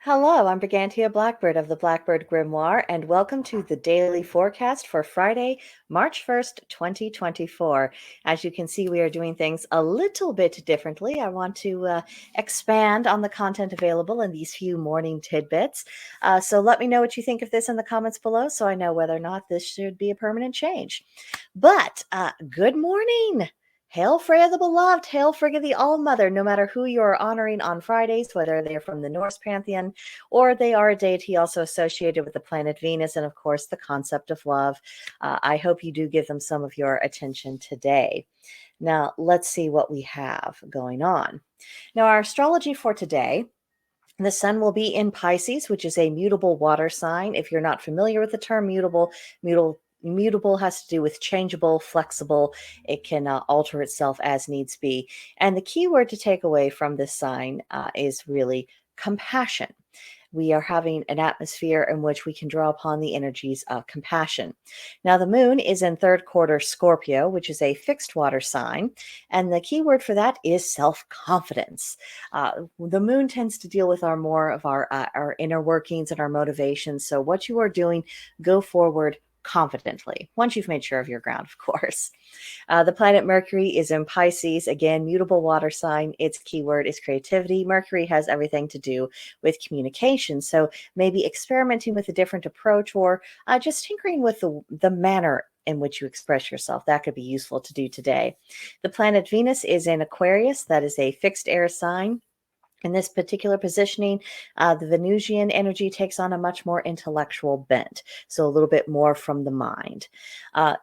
Hello, I'm Brigantia Blackbird of the Blackbird Grimoire, and welcome to the daily forecast for Friday, March 1st, 2024. As you can see, we are doing things a little bit differently. I want to expand on the content available in these few morning tidbits. So let me know what you think of this in the comments below so I know whether or not this should be a permanent change. But good morning. Hail Freya the Beloved, hail Frigga the All-Mother, no matter who you are honoring on Fridays, whether they're from the Norse pantheon or they are a deity also associated with the planet Venus and, of course, the concept of love. I hope you do give them some of your attention today. Now, let's see what we have going on. Now, our astrology for today. The sun will be in Pisces, which is a mutable water sign. If you're not familiar with the term mutable has to do with changeable, flexible. It can alter itself as needs be. And the key word to take away from this sign is really compassion. We are having an atmosphere in which we can draw upon the energies of compassion. Now, the moon is in third quarter Scorpio, which is a fixed water sign, and the key word for that is self-confidence. The moon tends to deal with our inner workings and our motivations. So what you are doing, go forward confidently, once you've made sure of your ground, of course. The planet Mercury is in Pisces, again, mutable water sign. Its keyword is creativity. Mercury has everything to do with communication. So maybe experimenting with a different approach or just tinkering with the manner in which you express yourself. That could be useful to do today. The planet Venus is in Aquarius. That is a fixed air sign. In this particular positioning, the Venusian energy takes on a much more intellectual bent, so a little bit more from the mind.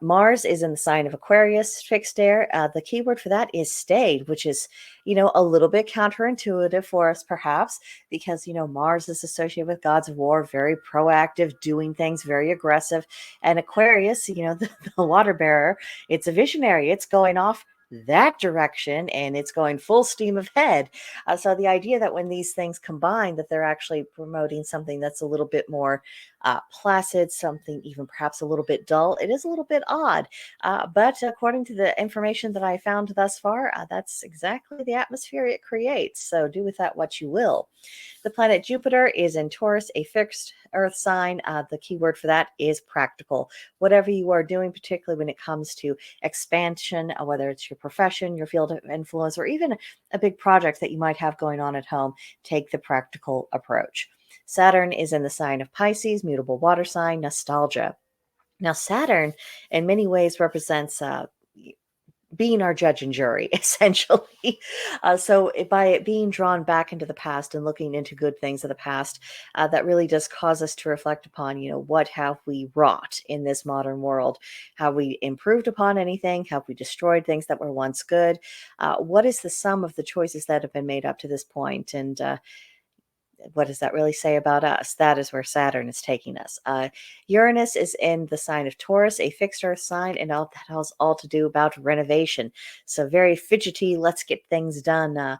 Mars is in the sign of Aquarius, fixed air. The keyword for that is stayed, which is, a little bit counterintuitive for us, perhaps, because, Mars is associated with gods of war, very proactive, doing things, very aggressive. And Aquarius, the water bearer, it's a visionary. It's going off that direction and it's going full steam ahead. So the idea that when these things combine, that they're actually promoting something that's a little bit more placid, something even perhaps a little bit dull, it is a little bit odd. But according to the information that I found thus far, that's exactly the atmosphere it creates. So do with that what you will. The planet Jupiter is in Taurus, a fixed earth sign. The key word for that is practical. Whatever you are doing, particularly when it comes to expansion, whether it's your profession, your field of influence, or even a big project that you might have going on at home, take the practical approach. Saturn is in the sign of Pisces, mutable water sign, nostalgia. Now, Saturn in many ways represents being our judge and jury, essentially. So by it being drawn back into the past and looking into good things of the past, that really does cause us to reflect upon, what have we wrought in this modern world? Have we improved upon anything? Have we destroyed things that were once good? What is the sum of the choices that have been made up to this point? And what does that really say about us? That is where Saturn is taking us. Uranus is in the sign of Taurus, a fixed earth sign, and that has all to do about renovation. So very fidgety, let's get things done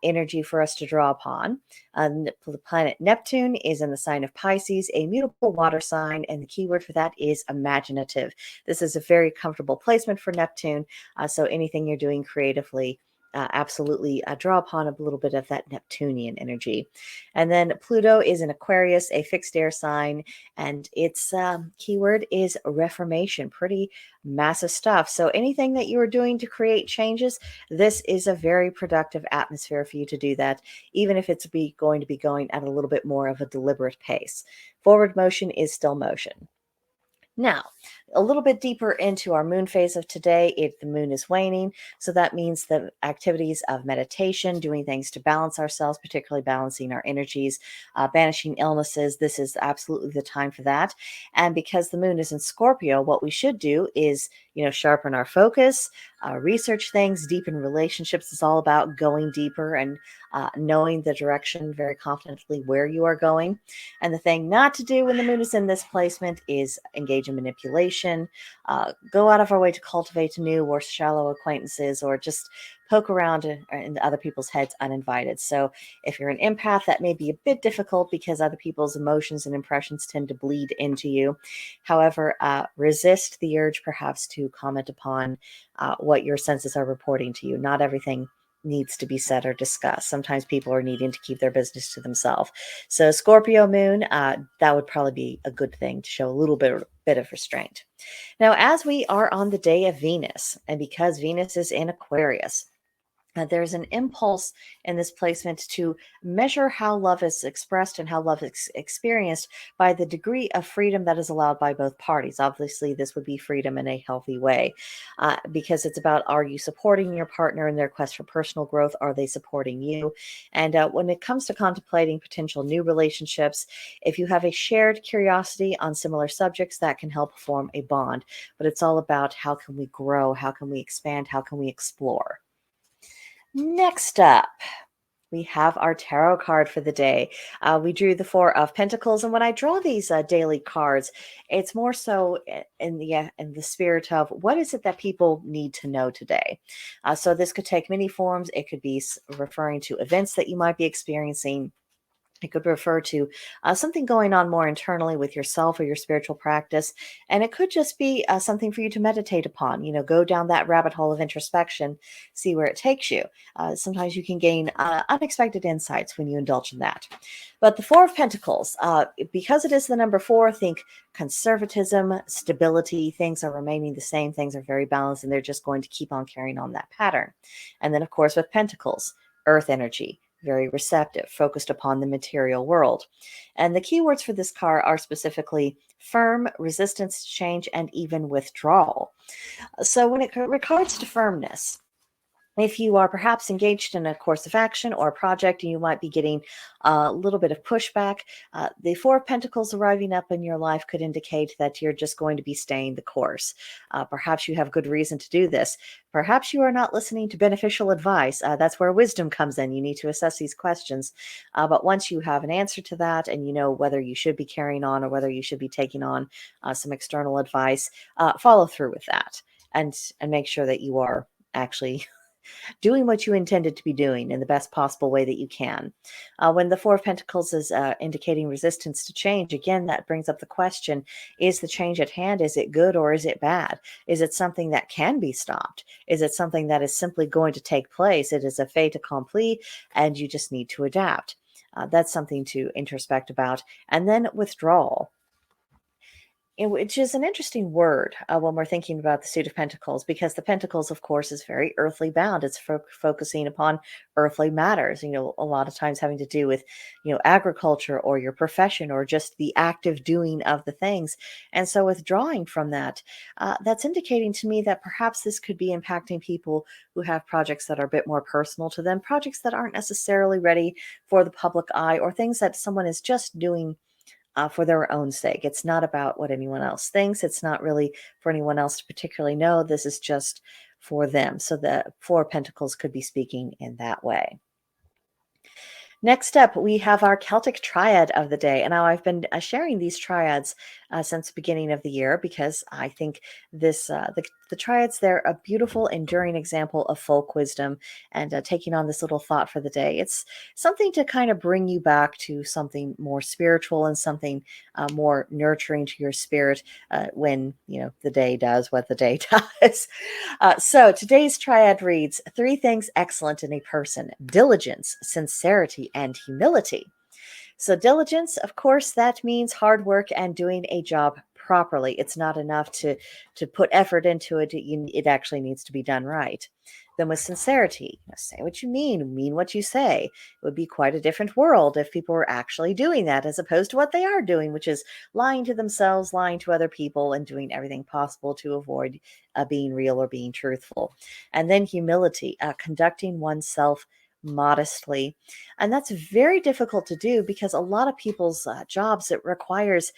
energy for us to draw upon. The planet Neptune is in the sign of Pisces, a mutable water sign, and the keyword for that is imaginative. This is a very comfortable placement for Neptune, so anything you're doing creatively, absolutely draw upon a little bit of that Neptunian energy. And then Pluto is in Aquarius, a fixed air sign, and its keyword is reformation. Pretty massive stuff. So anything that you are doing to create changes, this is a very productive atmosphere for you to do that, even if it's going to be going at a little bit more of a deliberate pace. Forward motion is still motion. Now, a little bit deeper into our moon phase of today. The moon is waning, so that means the activities of meditation, doing things to balance ourselves, particularly balancing our energies, banishing illnesses. This is absolutely the time for that. And because the moon is in Scorpio, what we should do is, sharpen our focus, research things, deepen relationships. Is all about going deeper and knowing the direction very confidently where you are going. And the thing not to do when the moon is in this placement is engage in manipulation, go out of our way to cultivate new or shallow acquaintances, or just poke around in other people's heads uninvited. So if you're an empath, that may be a bit difficult because other people's emotions and impressions tend to bleed into you. However, resist the urge perhaps to comment upon what your senses are reporting to you. Not everything needs to be said or discussed. Sometimes people are needing to keep their business to themselves. So Scorpio moon, that would probably be a good thing to show a little bit of restraint. Now, as we are on the day of Venus, and because Venus is in Aquarius, there's an impulse in this placement to measure how love is expressed and how love is experienced by the degree of freedom that is allowed by both parties. Obviously, this would be freedom in a healthy way, because it's about, are you supporting your partner in their quest for personal growth? Are they supporting you? And when it comes to contemplating potential new relationships, if you have a shared curiosity on similar subjects, that can help form a bond. But it's all about, how can we grow? How can we expand? How can we explore? Next up, we have our tarot card for the day. We drew the Four of Pentacles, and when I draw these daily cards, it's more so in the spirit of, what is it that people need to know today. So this could take many forms. It could be referring to events that you might be experiencing. It could refer to something going on more internally with yourself or your spiritual practice. And it could just be something for you to meditate upon. Go down that rabbit hole of introspection, see where it takes you. Sometimes you can gain unexpected insights when you indulge in that. But the Four of Pentacles, because it is the number 4, think conservatism, stability. Things are remaining the same. Things are very balanced, and they're just going to keep on carrying on that pattern. And then, of course, with Pentacles, earth energy, very receptive, focused upon the material world. And the keywords for this card are specifically firm, resistance to change, and even withdrawal. So when it regards to firmness, if you are perhaps engaged in a course of action or a project and you might be getting a little bit of pushback, the Four of Pentacles arriving up in your life could indicate that you're just going to be staying the course. Perhaps you have good reason to do this. Perhaps you are not listening to beneficial advice. That's where wisdom comes in. You need to assess these questions. But once you have an answer to that, and you know whether you should be carrying on or whether you should be taking on some external advice, follow through with that and make sure that you are actually doing what you intended to be doing in the best possible way that you can. When the Four of Pentacles is indicating resistance to change, again, that brings up the question, is the change at hand, is it good or is it bad? Is it something that can be stopped? Is it something that is simply going to take place? It is a fait accompli, and you just need to adapt. That's something to introspect about. And then withdrawal, which is an interesting word when we're thinking about the Suit of Pentacles, because the Pentacles, of course, is very earthly bound. It's focusing upon earthly matters, a lot of times having to do with, agriculture or your profession or just the active doing of the things. And so withdrawing from that, that's indicating to me that perhaps this could be impacting people who have projects that are a bit more personal to them, projects that aren't necessarily ready for the public eye, or things that someone is just doing for their own sake. It's not about what anyone else thinks. It's not really for anyone else to particularly know. This is just for them. So the Four of Pentacles could be speaking in that way. Next up, we have our Celtic triad of the day. And now I've been sharing these triads since the beginning of the year, because I think the triads, they're a beautiful, enduring example of folk wisdom, and taking on this little thought for the day. It's something to kind of bring you back to something more spiritual and something more nurturing to your spirit when, the day does what the day does. So today's triad reads, 3 things excellent in a person: diligence, sincerity, and humility. So diligence, of course, that means hard work and doing a job properly. It's not enough to put effort into it. It actually needs to be done right. them with sincerity. Say what you mean what you say. It would be quite a different world if people were actually doing that as opposed to what they are doing, which is lying to themselves, lying to other people, and doing everything possible to avoid being real or being truthful. And then humility, conducting oneself modestly. And that's very difficult to do because a lot of people's jobs, it requires,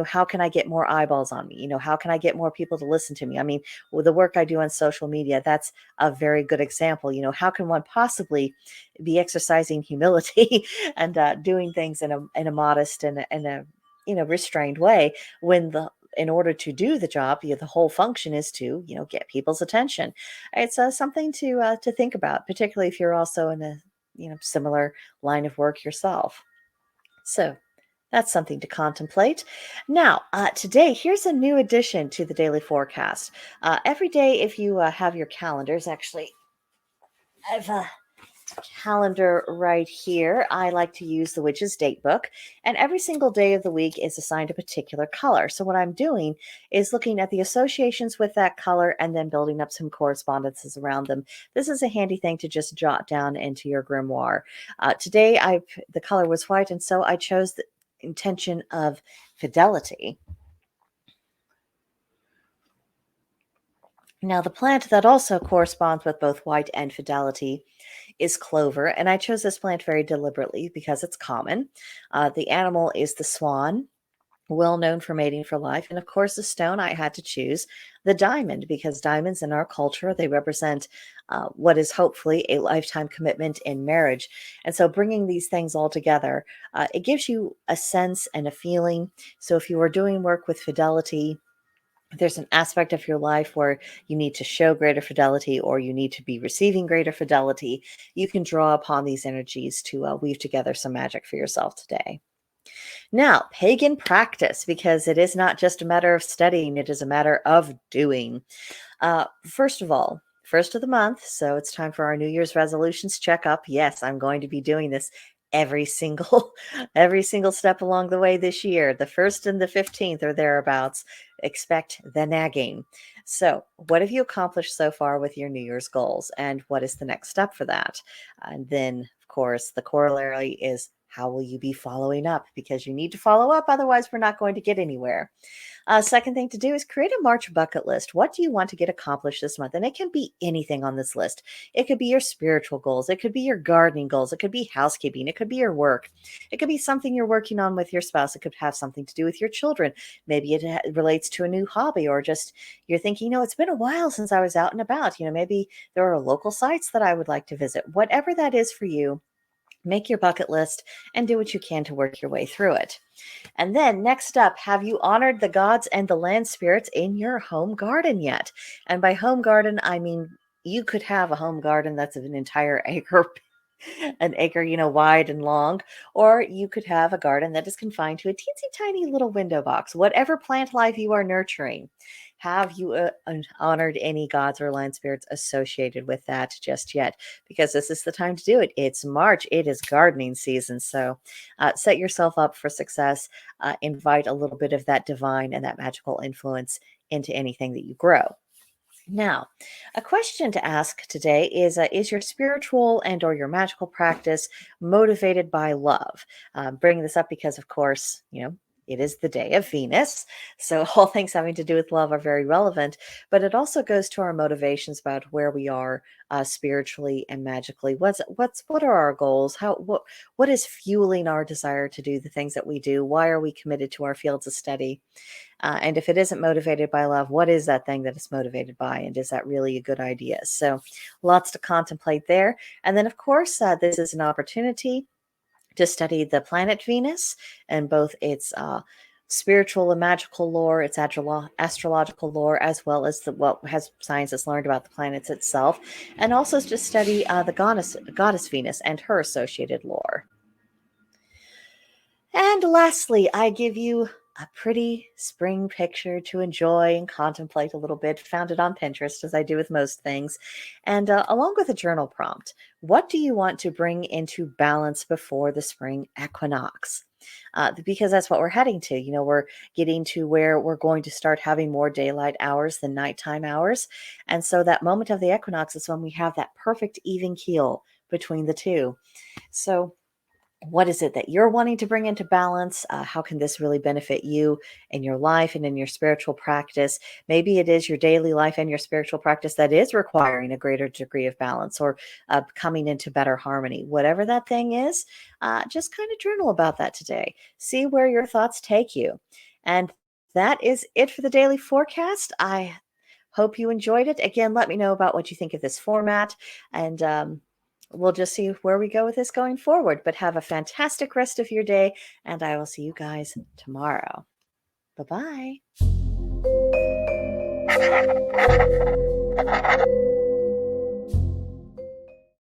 how can I get more eyeballs on me? How can I get more people to listen to me? I mean, with the work I do on social media, that's a very good example. How can one possibly be exercising humility and doing things in a modest and a restrained way when the in order to do the job, the whole function is to, get people's attention. It's something to think about, particularly if you're also in a, similar line of work yourself. So that's something to contemplate. Now, today, here's a new addition to the daily forecast. Every day, if you have your calendars, actually, I've calendar right here. I like to use the Witch's Date Book, and every single day of the week is assigned a particular color. So what I'm doing is looking at the associations with that color and then building up some correspondences around them. This is a handy thing to just jot down into your grimoire. Today, the color was white, and so I chose the intention of fidelity. Now, the plant that also corresponds with both white and fidelity is clover, and I chose this plant very deliberately because it's common. The animal is the swan, well known for mating for life, and of course, the stone I had to choose the diamond because diamonds in our culture they represent what is hopefully a lifetime commitment in marriage. And so, bringing these things all together, it gives you a sense and a feeling. So, if you are doing work with fidelity, there's an aspect of your life where you need to show greater fidelity or you need to be receiving greater fidelity, you can draw upon these energies to weave together some magic for yourself today. Now, pagan practice, because it is not just a matter of studying, it is a matter of doing. First of all, first of the month, so it's time for our New Year's resolutions checkup. Yes, I'm going to be doing this every single every single step along the way this year. The 1st and the 15th or thereabouts. Expect the nagging. So, what have you accomplished so far with your New Year's goals, and what is the next step for that? And then, of course, the corollary is how will you be following up? Because you need to follow up, otherwise, we're not going to get anywhere. Second thing to do is create a March bucket list. What do you want to get accomplished this month? And it can be anything on this list. It could be your spiritual goals. It could be your gardening goals. It could be housekeeping. It could be your work. It could be something you're working on with your spouse. It could have something to do with your children. Maybe it relates to a new hobby or just you're thinking, it's been a while since I was out and about. Maybe there are local sites that I would like to visit. Whatever that is for you, make your bucket list and do what you can to work your way through it. And then next up, have you honored the gods and the land spirits in your home garden yet? And by home garden, I mean you could have a home garden that's an entire acre, an acre, wide and long, or you could have a garden that is confined to a teensy tiny little window box. Whatever plant life you are nurturing, have you honored any gods or land spirits associated with that just yet? Because this is the time to do it. It's March. It is gardening season. So set yourself up for success. Invite a little bit of that divine and that magical influence into anything that you grow. Now, a question to ask today is your spiritual and or your magical practice motivated by love? Bringing this up because, of course, it is the day of Venus. So all things having to do with love are very relevant, but it also goes to our motivations about where we are spiritually and magically. What are our goals? What is fueling our desire to do the things that we do? Why are we committed to our fields of study? And if it isn't motivated by love, what is that thing that it's motivated by? And is that really a good idea? So lots to contemplate there. And then, of course, this is an opportunity to study the planet Venus and both its spiritual and magical lore, its astrological lore, as well as what has science has learned about the planets itself, and also to study the goddess Venus and her associated lore. And lastly, I give you a pretty spring picture to enjoy and contemplate a little bit, found it on Pinterest, as I do with most things, and along with a journal prompt. What do you want to bring into balance before the spring equinox? Because that's what we're heading to. We're getting to where we're going to start having more daylight hours than nighttime hours. And so that moment of the equinox is when we have that perfect even keel between the two. So, what is it that you're wanting to bring into balance? How can this really benefit you in your life and in your spiritual practice? Maybe it is your daily life and your spiritual practice that is requiring a greater degree of balance or coming into better harmony. Whatever that thing is, just kind of journal about that today. See where your thoughts take you. And that is it for the daily forecast. I hope you enjoyed it. Again, let me know about what you think of this format. And we'll just see where we go with this going forward. But have a fantastic rest of your day, and I will see you guys tomorrow. Bye bye.